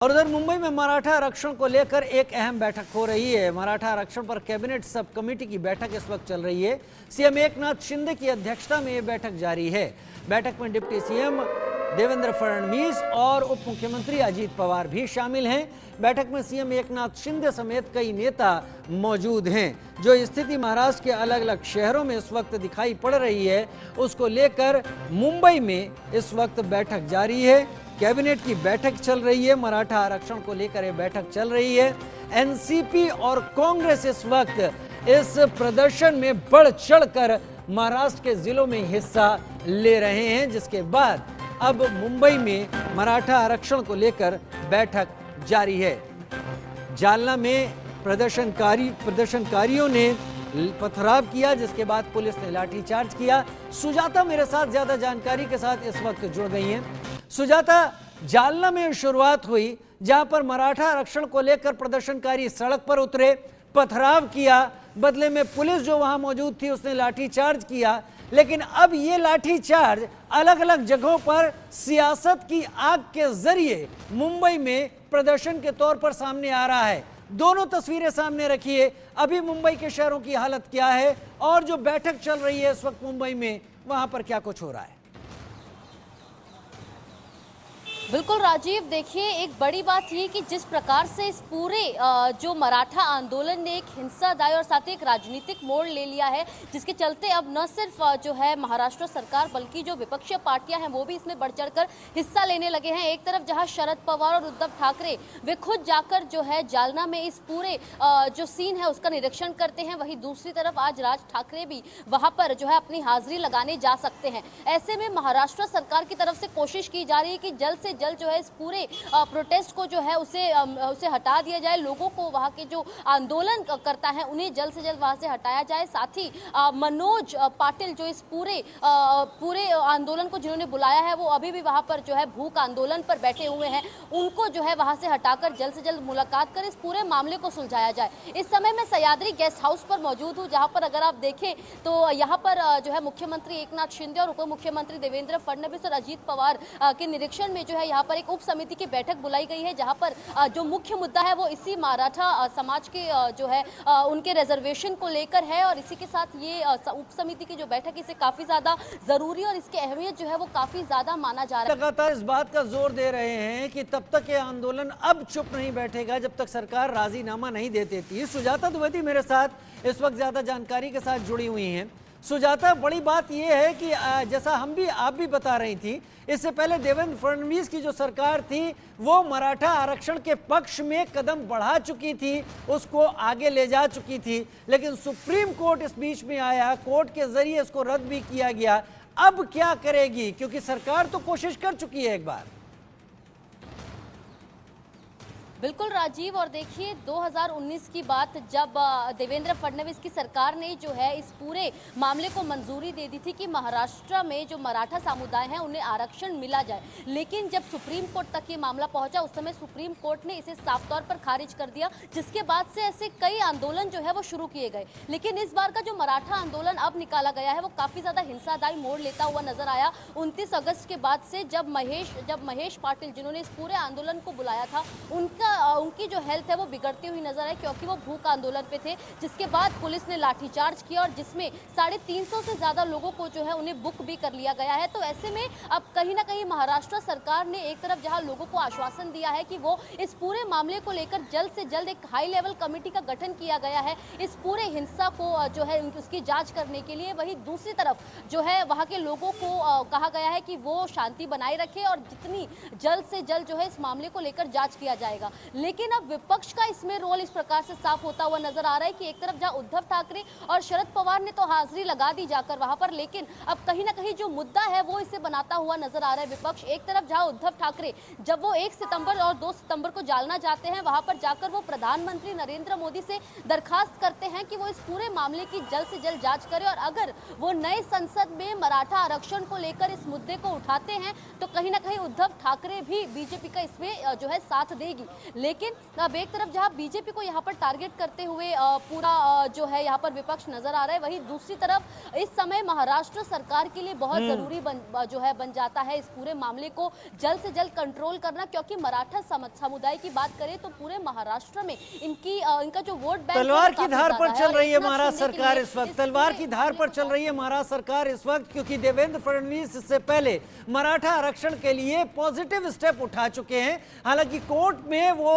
और उधर मुंबई में मराठा आरक्षण को लेकर एक अहम बैठक हो रही है। मराठा आरक्षण पर कैबिनेट सब कमेटी की बैठक इस वक्त चल रही है। सीएम एकनाथ शिंदे की अध्यक्षता में यह बैठक जारी है। बैठक में डिप्टी सीएम देवेंद्र फडणवीस और उप मुख्यमंत्री अजीत पवार भी शामिल हैं। बैठक में सीएम एकनाथ शिंदे समेत कई नेता मौजूद हैं। जो स्थिति महाराष्ट्र के अलग अलग शहरों में इस वक्त दिखाई पड़ रही है, उसको लेकर मुंबई में इस वक्त बैठक जारी है। कैबिनेट की बैठक चल रही है। मराठा आरक्षण को लेकर यह बैठक चल रही है। एनसीपी और कांग्रेस इस वक्त इस प्रदर्शन में बढ़ चढ़कर महाराष्ट्र के जिलों में हिस्सा ले रहे हैं, जिसके बाद अब मुंबई में मराठा आरक्षण को लेकर बैठक जारी है। जालना में प्रदर्शनकारियों ने पथराव किया, जिसके बाद पुलिस ने लाठीचार्ज किया। सुजाता मेरे साथ ज्यादा जानकारी के साथ इस वक्त जुड़ गई हैं। सुजाता, जालना में शुरुआत हुई जहां पर मराठा आरक्षण को लेकर प्रदर्शनकारी सड़क पर उतरे, पथराव किया, बदले में पुलिस जो वहां मौजूद थी उसने लाठीचार्ज किया। लेकिन अब ये लाठीचार्ज अलग अलग जगहों पर सियासत की आग के जरिए मुंबई में प्रदर्शन के तौर पर सामने आ रहा है। दोनों तस्वीरें सामने रखिए। अभी मुंबई के शहरों की हालत क्या है और जो बैठक चल रही है इस वक्त मुंबई में, वहां पर क्या कुछ हो रहा है? बिल्कुल राजीव, देखिए एक बड़ी बात ये कि जिस प्रकार से इस पूरे जो मराठा आंदोलन ने एक हिंसादायी और साथ ही एक राजनीतिक मोड़ ले लिया है, जिसके चलते अब न सिर्फ जो है महाराष्ट्र सरकार बल्कि जो विपक्षी पार्टियां हैं वो भी इसमें बढ़ चढ़कर हिस्सा लेने लगे हैं। एक तरफ जहां शरद पवार और उद्धव ठाकरे वे खुद जाकर जो है जालना में इस पूरे जो सीन है उसका निरीक्षण करते हैं, वहीं दूसरी तरफ आज राज ठाकरे भी वहां पर जो है अपनी हाजिरी लगाने जा सकते हैं। ऐसे में महाराष्ट्र सरकार की तरफ से कोशिश की जा रही है कि जल्द से जल्द जो है इस पूरे प्रोटेस्ट को जो है उसे हटा दिया जाए। लोगों को वहां के जो आंदोलन करता है उन्हें जल्द से जल्द वहां से हटाया जाए। साथ ही मनोज पाटिल जो इस पूरे आंदोलन को जिन्होंने बुलाया है वो अभी भी वहां पर जो है भूख आंदोलन पर बैठे हुए हैं, उनको जो है वहां से हटाकर जल्द से जल्द मुलाकात कर इस पूरे मामले को सुलझाया जाए। इस समय मैं सह्याद्री गेस्ट हाउस पर मौजूद हूँ, जहां पर अगर आप देखें तो यहाँ पर जो है मुख्यमंत्री एकनाथ शिंदे और उप मुख्यमंत्री देवेंद्र फडणवीस और अजीत पवार के निरीक्षण में जो है यहाँ पर एक उप समिति की बैठक बुलाई गई है, जहां पर जो मुख्य मुद्दा है वो इसी मराठा समाज के जो है उनके रिजर्वेशन को लेकर है। और इसी के साथ ये उप समिति की जो बैठक इसे काफी ज्यादा जरूरी और इसकी अहमियत जो है वो काफी ज्यादा माना जा रहा है। लगातार इस बात का जोर दे रहे हैं कि तब तक ये आंदोलन अब चुप नहीं बैठेगा जब तक सरकार राजीनामा नहीं दे देती। सुजाता द्विवेदी मेरे साथ इस वक्त ज्यादा जानकारी के साथ जुड़ी हुई हैं। सुजाता, बड़ी बात यह है कि जैसा आप भी बता रही थी, इससे पहले देवेंद्र फडणवीस की जो सरकार थी वो मराठा आरक्षण के पक्ष में कदम बढ़ा चुकी थी, उसको आगे ले जा चुकी थी, लेकिन सुप्रीम कोर्ट इस बीच में आया, कोर्ट के जरिए इसको रद्द भी किया गया। अब क्या करेगी, क्योंकि सरकार तो कोशिश कर चुकी है एक बार। बिल्कुल राजीव, और देखिए 2019 की बात जब देवेंद्र फडणवीस की सरकार ने जो है इस पूरे मामले को मंजूरी दे दी थी कि महाराष्ट्र में जो मराठा समुदाय है उन्हें आरक्षण मिला जाए, लेकिन जब सुप्रीम कोर्ट तक ये मामला पहुंचा उस समय सुप्रीम कोर्ट ने इसे साफ तौर पर खारिज कर दिया, जिसके बाद से ऐसे कई आंदोलन जो है वो शुरू किए गए। लेकिन इस बार का जो मराठा आंदोलन अब निकाला गया है वो काफी ज्यादा हिंसादायी मोड़ लेता हुआ नजर आया। 29 अगस्त के बाद से जब महेश पाटिल जिन्होंने इस पूरे आंदोलन को बुलाया था उनकी जो हेल्थ है वो बिगड़ती हुई नजर आई, क्योंकि वो भूख आंदोलन पे थे, जिसके बाद पुलिस ने लाठीचार्ज किया और जिसमें 350 से ज्यादा लोगों को जो है उन्हें बुक भी कर लिया गया है। तो ऐसे में अब कहीं ना कहीं महाराष्ट्र सरकार ने एक तरफ जहां लोगों को आश्वासन दिया है कि वो इस पूरे मामले को लेकर जल्द से जल्द एक हाई लेवल कमेटी का गठन किया गया है इस पूरे हिंसा को जो है उसकी जांच करने के लिए, वहीं दूसरी तरफ जो है वहां के लोगों को कहा गया है कि वो शांति बनाए रखे और जितनी जल्द से जल्द जो है इस मामले को लेकर जांच किया जाएगा। लेकिन अब विपक्ष का इसमें रोल इस प्रकार से साफ होता हुआ नजर आ रहा है कि एक तरफ जहां उद्धव ठाकरे और शरद पवार ने तो हाजिरी लगा दी जाकर वहां पर, लेकिन अब कहीं ना कहीं जो मुद्दा है वो इसे बनाता हुआ नजर आ रहा है विपक्ष। एक तरफ जहां उद्धव ठाकरे जब वो 1 सितंबर और 2 सितंबर को जालना जाते हैं, वहां पर जाकर वो प्रधानमंत्री नरेंद्र मोदी से दरखास्त करते हैं कि वो इस पूरे मामले की जल्द से जल्द जांच करे और अगर वो नए संसद में मराठा आरक्षण को लेकर इस मुद्दे को उठाते हैं तो कहीं ना कहीं उद्धव ठाकरे भी बीजेपी का इसमें जो है साथ देगी। लेकिन अब एक तरफ जहां बीजेपी को यहां पर टारगेट करते हुए पूरा जो है यहां पर विपक्ष नजर आ रहा है, वहीं दूसरी तरफ इस समय महाराष्ट्र सरकार के लिए बहुत जरूरी बन जाता है इस पूरे मामले को जल्द से जल्द कंट्रोल करना, क्योंकि मराठा समुदाय की बात करें तो पूरे महाराष्ट्र में इनका जो वोट बैंक तलवार की धार पर चल रही है महाराष्ट्र सरकार इस वक्त, तलवार की धार पर चल रही है महाराष्ट्र सरकार इस वक्त, क्योंकि देवेंद्र फडणवीस इससे पहले मराठा आरक्षण के लिए पॉजिटिव स्टेप उठा चुके हैं। हालांकि कोर्ट में वो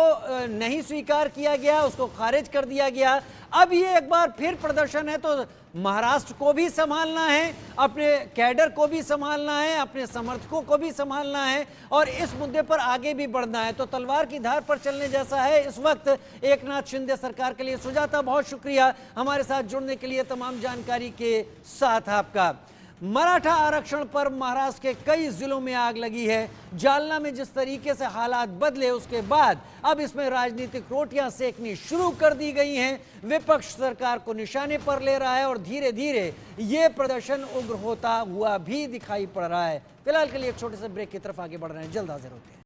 नहीं स्वीकार किया गया, उसको खारिज कर दिया गया। अब ये एक बार फिर प्रदर्शन है, तो महाराष्ट्र को भी संभालना है, अपने कैडर को भी संभालना है, अपने समर्थकों को भी संभालना है और इस मुद्दे पर आगे भी बढ़ना है। तो तलवार की धार पर चलने जैसा है इस वक्त एकनाथ शिंदे सरकार के लिए। सुजाता, बहुत शुक्रिया हमारे साथ जुड़ने के लिए, तमाम जानकारी के साथ आपका। मराठा आरक्षण पर महाराष्ट्र के कई जिलों में आग लगी है। जालना में जिस तरीके से हालात बदले उसके बाद अब इसमें राजनीतिक रोटियां सेकनी शुरू कर दी गई हैं। विपक्ष सरकार को निशाने पर ले रहा है और धीरे धीरे ये प्रदर्शन उग्र होता हुआ भी दिखाई पड़ रहा है। फिलहाल के लिए एक छोटे से ब्रेक की तरफ आगे बढ़ रहे हैं, जल्द हाजिर होते हैं।